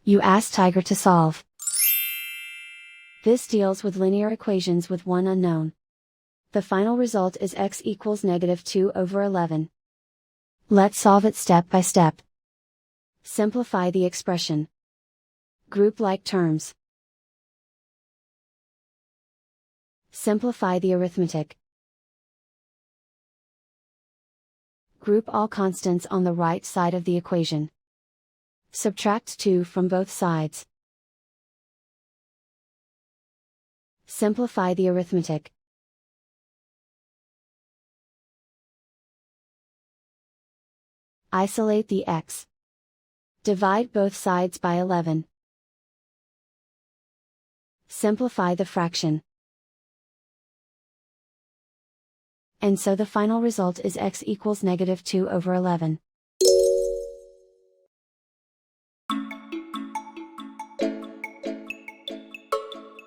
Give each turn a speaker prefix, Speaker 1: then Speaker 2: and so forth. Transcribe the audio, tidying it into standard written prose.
Speaker 1: You ask Tiger to solve. This deals with linear equations with one unknown. The final result is x equals -2/11. Let's solve it step by step. Simplify the expression. Group like terms. Simplify the arithmetic. Group all constants on the right side of the equation. Subtract 2 from both sides. Simplify the arithmetic. Isolate the x. Divide both sides by 11. Simplify the fraction. And so the final result is x equals -2/11.